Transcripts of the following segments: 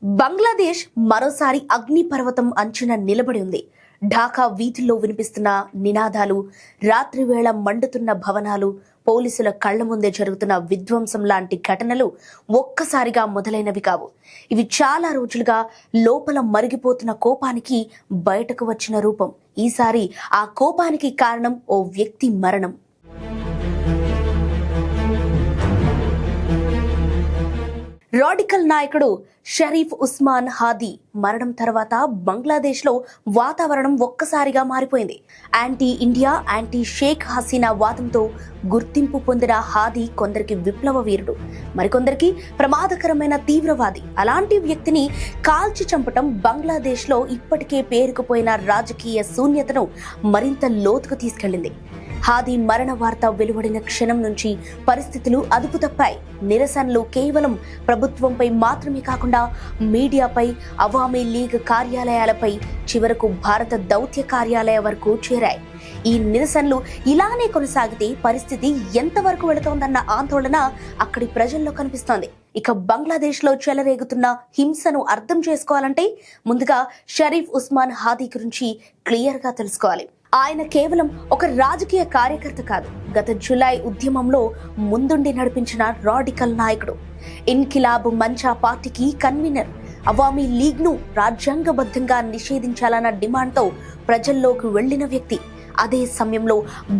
బంగ్లాదేశ్ మరోసారి అగ్నిపర్వతం అంచున నిలబడి ఉంది. ఢాకా వీధుల్లో వినిపిస్తున్న నినాదాలు, రాత్రివేళ మండుతున్న భవనాలు, పోలీసుల కళ్ల ముందే జరుగుతున్న విధ్వంసం లాంటి ఘటనలు ఒక్కసారిగా మొదలైనవి కావు. ఇవి చాలా రోజులుగా లోపల మరిగిపోతున్న కోపానికి బయటకు వచ్చిన రూపం. ఈసారి ఆ కోపానికి కారణం ఓ వ్యక్తి మరణం. రాడికల్ నాయకుడు షరీఫ్ ఉస్మాన్ హాదీ మరణం తర్వాత బంగ్లాదేశ్లో వాతావరణం ఒక్కసారిగా మారిపోయింది. Anti India, anti Sheikh Hasina వాదంతో గుర్తింపు పొందిన హాదీ కొందరికి విప్లవ వీరుడు, మరికొందరికి ప్రమాదకరమైన తీవ్రవాది. అలాంటి వ్యక్తిని కాల్చి చంపటం బంగ్లాదేశ్లో ఇప్పటికే పేరుకుపోయిన రాజకీయ శూన్యతను మరింత లోతుకు తీసుకెళ్లింది. హాదీ మరణ వార్త వెలువడిన క్షణం నుంచి పరిస్థితులు అదుపు తప్పాయి. నిరసనలు కేవలం ప్రభుత్వంపై మాత్రమే కాకుండా మీడియాపై, అవామీ లీగ్ కార్యాలయాలపై, చివరకు భారత దౌత్య కార్యాలయ వరకు చేరాయి. ఈ నిరసనలు ఇలానే కొనసాగితే పరిస్థితి ఎంతవరకు వెళుతోందన్న ఆందోళన అక్కడి ప్రజల్లో కనిపిస్తోంది. ఇక బంగ్లాదేశ్లో చెలరేగుతున్న హింసను అర్థం చేసుకోవాలంటే ముందుగా షరీఫ్ ఉస్మాన్ హాదీ గురించి క్లియర్గా తెలుసుకోవాలి. ఆయన కేవలం ఒక రాజకీయ కార్యకర్త కాదు, గత జులై ఉద్యమంలో ముందుండి నడిపించిన రాడికల్ నాయకుడు, ఇన్కిలాబ్ మంచా పార్టీకి కన్వీనర్, అవామీ లీగ్ను రాజ్యాంగబద్ధంగా నిషేధించాలన్న డిమాండ్తో ప్రజల్లోకి వెళ్లిన వ్యక్తి. అదే సమయంలో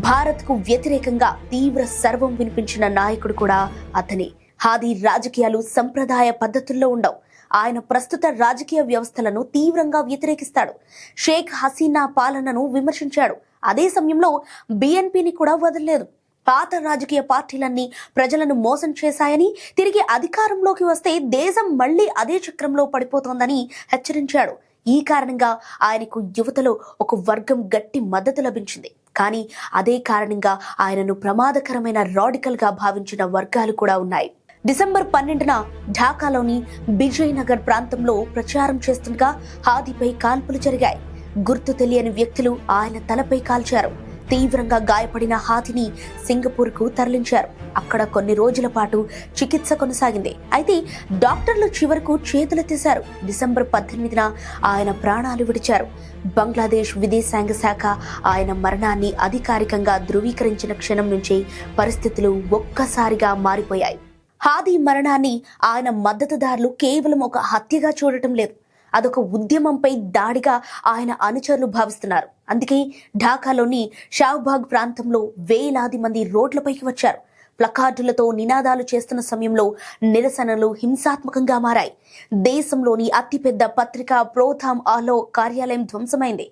భారత్కు వ్యతిరేకంగా తీవ్ర సర్వం వినిపించిన నాయకుడు కూడా అతనే. హాదీ రాజకీయాలు సంప్రదాయ పద్ధతుల్లో ఉండవు. ఆయన ప్రస్తుత రాజకీయ వ్యవస్థలను తీవ్రంగా వ్యతిరేకిస్తాడు. షేక్ హసీనా పాలనను విమర్శించాడు. అదే సమయంలో బిఎన్పిని కూడా వదలలేదు. పాత రాజకీయ పార్టీలన్నీ ప్రజలను మోసం చేశాయని, తిరిగి అధికారంలోకి వస్తే దేశం మళ్లీ అదే చక్రంలో పడిపోతోందని హెచ్చరించాడు. ఈ కారణంగా ఆయనకు యువతలో ఒక వర్గం గట్టి మద్దతు లభించింది. కానీ అదే కారణంగా ఆయనను ప్రమాదకరమైన రాడికల్ గా భావించిన వర్గాలు కూడా ఉన్నాయి. డిసెంబర్ 12న ఢాకాలోని బిజయ్ నగర్ ప్రాంతంలో ప్రచారం చేస్తుండగా హాదీపై కాల్పులు జరిగాయి. గుర్తు తెలియని వ్యక్తులు ఆయన తలపై కాల్చారు. తీవ్రంగా గాయపడిన హాదీని సింగపూర్కు తరలించారు. అక్కడ కొన్ని రోజుల పాటు చికిత్స కొనసాగింది. అయితే డాక్టర్లు చివరకు చేతులెత్తేశారు. డిసెంబర్ 18న ఆయన ప్రాణాలు విడిచారు. బంగ్లాదేశ్ విదేశాంగ శాఖ ఆయన మరణాన్ని అధికారికంగా ధృవీకరించిన క్షణం నుంచి పరిస్థితులు ఒక్కసారిగా మారిపోయాయి. హాదీ మరణాన్ని ఆయన మద్దతుదారులు కేవలం ఒక హత్యగా చూడటం లేదు, అదొక ఉద్యమంపై దాడిగా ఆయన అనుచరులు భావిస్తున్నారు. అందుకే ఢాకాలోని షాహ్బాగ్ ప్రాంతంలో వేలాది మంది రోడ్లపైకి వచ్చారు. ప్లకార్డులతో నినాదాలు చేస్తున్న సమయంలో నిరసనలు హింసాత్మకంగా మారాయి. దేశంలోని అతిపెద్ద పత్రిక ప్రోథామ్ ఆలో కార్యాలయం ధ్వంసమైంది.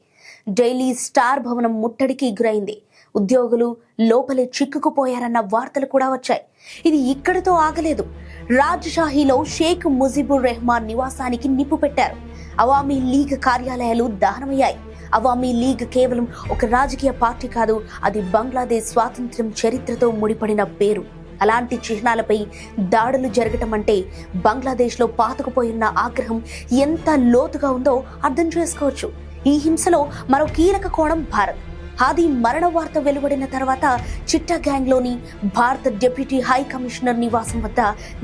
డైలీ స్టార్ భవనం ముట్టడికి గురైంది. ఉద్యోగులు లోపలే చిక్కుకుపోయారన్న వార్తలు కూడా వచ్చాయి. ఇది ఇక్కడితో ఆగలేదు. రాజ్షాహీలో షేక్ ముజిబుర్ రెహమాన్ నివాసానికి నిప్పు పెట్టారు. అవామీ లీగ్ కార్యాలయాలు దహనమయ్యాయి. అవామీ లీగ్ కేవలం ఒక రాజకీయ పార్టీ కాదు, అది బంగ్లాదేశ్ స్వాతంత్ర్యం చరిత్రతో ముడిపడిన పేరు. అలాంటి చిహ్నాలపై దాడులు జరగటం అంటే బంగ్లాదేశ్లో పాతుకుపోయిన ఆగ్రహం ఎంత లోతుగా ఉందో అర్థం చేసుకోవచ్చు. ఈ హింసలో మరో కీలక కోణం భారత్. హాదీ మరణ వార్త వెలువడిన తర్వాత చిట్టగాంగ్లోని భారత డిప్యూటీ హై కమిషనర్ నివాసం వద్ద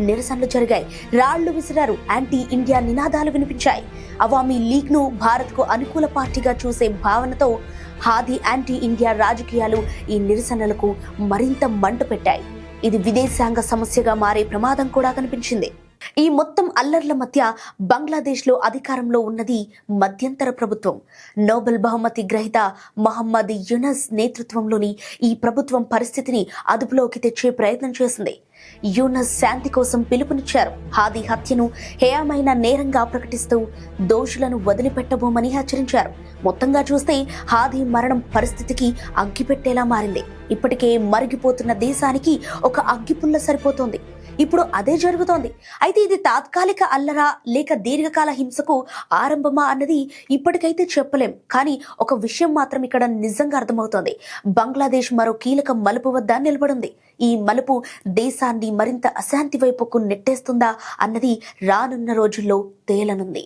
నిరసనలు జరిగాయి. రాళ్లు విసిరారు. యాంటీ ఇండియా నినాదాలు వినిపించాయి. అవామీ లీగ్ను భారత్కు అనుకూల పార్టీగా చూసే భావనతో హాదీ యాంటీ ఇండియా రాజకీయాలు ఈ నిరసనలకు మరింత మంట పెట్టాయి. ఇది విదేశాంగ సమస్యగా మారే ప్రమాదం కూడా కనిపించింది. ఈ మొత్తం అల్లర్ల మధ్య బంగ్లాదేశ్లో అధికారంలో ఉన్నది మధ్యంతర ప్రభుత్వం. నోబెల్ బహుమతి గ్రహీత మహమ్మద్ యూనస్ నేతృత్వంలోని ఈ ప్రభుత్వం పరిస్థితిని అదుపులోకి తెచ్చే ప్రయత్నం చేసింది. యూనస్ శాంతి కోసం పిలుపునిచ్చారు. హాదీ హత్యను హేయమైన నేరంగా ప్రకటిస్తూ దోషులను వదిలిపెట్టబోమని హెచ్చరించారు. మొత్తంగా చూస్తే హాదీ మరణం పరిస్థితికి అగ్గిపెట్టేలా మారింది. ఇప్పటికే మరిగిపోతున్న దేశానికి ఒక అగ్గిపుల్ల సరిపోతోంది. ఇప్పుడు అదే జరుగుతోంది. అయితే ఇది తాత్కాలిక అల్లరా లేక దీర్ఘకాల హింసకు ఆరంభమా అన్నది ఇప్పటికైతే చెప్పలేం. కానీ ఒక విషయం మాత్రం ఇక్కడ నిజంగా అర్థమవుతోంది. బంగ్లాదేశ్ మరో కీలక మలుపు వద్ద నిలబడింది. ఈ మలుపు దేశాన్ని మరింత అశాంతి వైపుకు నెట్టేస్తుందా అన్నది రానున్న రోజుల్లో తేలనుంది.